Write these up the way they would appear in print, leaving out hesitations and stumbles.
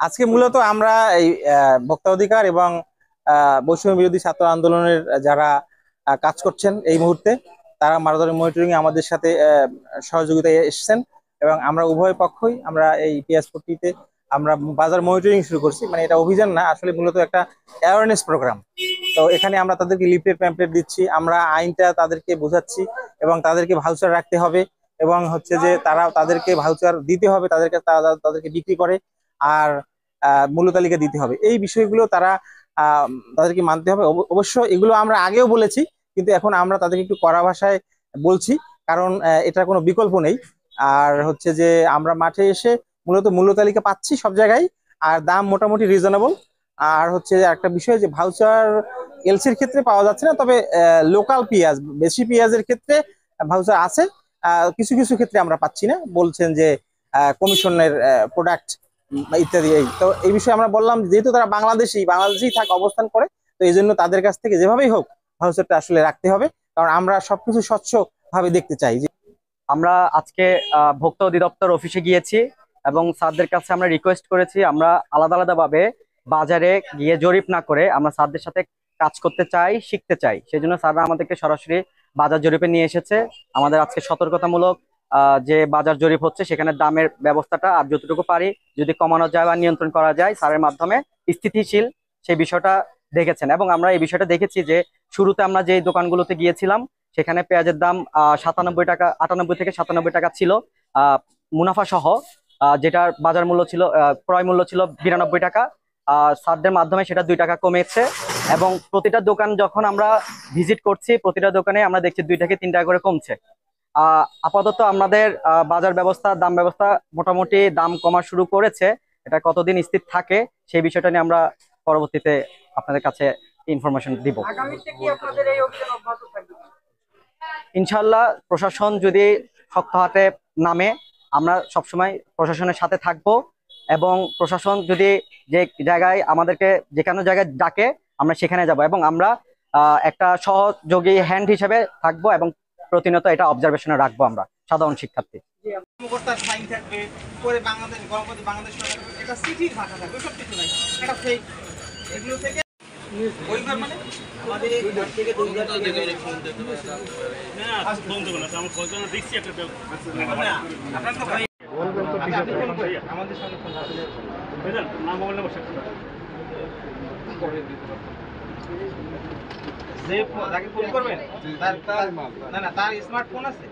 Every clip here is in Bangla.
আজকে মূলত আমরা এই ভোক্তা অধিকার এবং বৈষম্য বিরোধী ছাত্র আন্দোলনের যারা কাজ করছেন এই মুহূর্তে, তারা মারাদরি মনিটরিং এ আমাদের সাথে সহযোগিতায় এসেছেন এবং আমরা উভয় পক্ষই আমরা এই পিএস40-তে আমরা বাজার মনিটরিং শুরু করছি। মানে এটা অভিযান না, আসলে মূলত একটা অ্যাওয়ারনেস প্রোগ্রাম। তো এখানে আমরা তাদেরকে লিফলেট প্যাম্পলেট দিচ্ছি, আমরা আইনটা তাদেরকে বোঝাচ্ছি এবং তাদেরকে ভাউচার রাখতে হবে এবং হচ্ছে যে তাদেরকে ভাউচার দিতে হবে, তাদেরকে বিক্রি করে আর মূল্য তালিকা দিতে হবে। এই বিষয়গুলো তাদেরকে মানতে হবে। অবশ্য এগুলো আমরা আগেও বলেছি, কিন্তু এখন আমরা তাদেরকে একটু কড়া ভাষায় বলছি, কারণ এটার কোনো বিকল্প নেই। আর হচ্ছে যে আমরা মাঠে এসে মূলত মূল্য তালিকা পাচ্ছি সব জায়গায়, আর দাম মোটামুটি রিজনেবল। আর হচ্ছে যে একটা বিষয় যে ভাউচার এলসির ক্ষেত্রে পাওয়া যাচ্ছে না, তবে লোকাল পেঁয়াজ, বেশি পেঁয়াজের ক্ষেত্রে ভাউচার আছে। কিছু কিছু ক্ষেত্রে আমরা পাচ্ছি না, বলছেন যে কমিশনের প্রোডাক্ট ইত্যাদি। এই বিষয়ে আমরা বললাম, যেহেতু তারা বাংলাদেশেই অবস্থান করে, তো এই জন্য তাদের কাছ থেকে যেভাবেই হোক ভাউচারটা আসলে রাখতে হবে, কারণ আমরা সবকিছু স্বচ্ছ ভাবে দেখতে চাই। আমরা আজকে ভোক্তা অধিদপ্তর অফিসে গিয়েছি এবং স্যারদের কাছে আমরা রিকোয়েস্ট করেছি আমরা আলাদা আলাদা ভাবে বাজারে গিয়ে জরিপ না করে আমরা স্যারদের সাথে কাজ করতে চাই, শিখতে চাই। সেই জন্য স্যাররা আমাদেরকে সরাসরি বাজার জরিপে নিয়ে এসেছে। আমাদের আজকে সতর্কতামূলক যে বাজার জরিপ হচ্ছে সেখানে দামের ব্যবস্থাটা আর যতটুকু পারি যদি কমানো যায় বা নিয়ন্ত্রণ করা যায় স্যারের মাধ্যমে স্থিতিশীল সেই বিষয়টা দেখেছেন। এবং আমরা এই বিষয়টা দেখেছি যে শুরুতে আমরা যে দোকানগুলোতে গিয়েছিলাম সেখানে পেঁয়াজের দাম 97 টাকা, 98 থেকে 97 টাকা ছিল মুনাফা সহ, যেটার বাজার মূল্য ছিল, ক্রয় মূল্য ছিল 92 টাকা। স্যারদের মাধ্যমে সেটা 2 টাকা কমেছে এবং প্রতিটা দোকান যখন আমরা ভিজিট করছি প্রতিটা দোকানে আমরা দেখছি 2 থেকে 3 টাকা করে কমছে। আপাতত আমাদের বাজার ব্যবস্থা, দাম ব্যবস্থা মোটামুটি দাম কমা শুরু করেছে। এটা কতদিন স্থির থাকে সেই বিষয়টা নিয়ে আমরা পরবর্তীতে আপনাদের কাছে ইনফরমেশন দিব। ইনশাল্লাহ প্রশাসন যদি শক্ত হাতে নামে আমরা সবসময় প্রশাসনের সাথে থাকব এবং প্রশাসন যদি যে জায়গায় আমাদেরকে যে কোনো জায়গায় ডাকে আমরা সেখানে যাব এবং আমরা একটা সহযোগী হ্যান্ড হিসেবে থাকবো এবং প্রতিনিয়ত এটা অবজারভেশনে রাখবো আমরা সাধারণ শিক্ষার্থী। যাকে ফোন করবেন তার স্মার্টফোন আছে,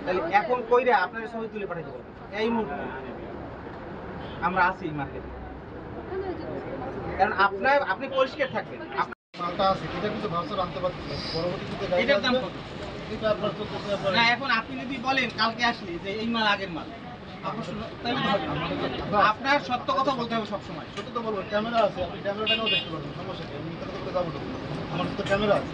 তাহলে এখন কইরা আপনার ছবি তুলে পাঠাইতে পারবেন এই মুহূর্তে। আমরা আছি মার্কেটে, কারণ আপনি পরিষ্কার থাকবেন। মালটা আছে, এটা কিন্তু ভাউচার আনতে পারছেন পরবর্তীতে এটার দাম কত এটা আপনার চলতেছে। না, এখন আপনি যদি বলেন কালকে আসলে যে এই মাল আগের মাল, আপনার সত্য কথা বলতে হবে সবসময়। সত্য তো বলবো, ক্যামেরা আছে, আপনি ক্যামেরাটাও দেখতে পারবেন, সমস্যা নেই। আমি ভিতরে তো যাবো, আমার তো ক্যামেরা আছে।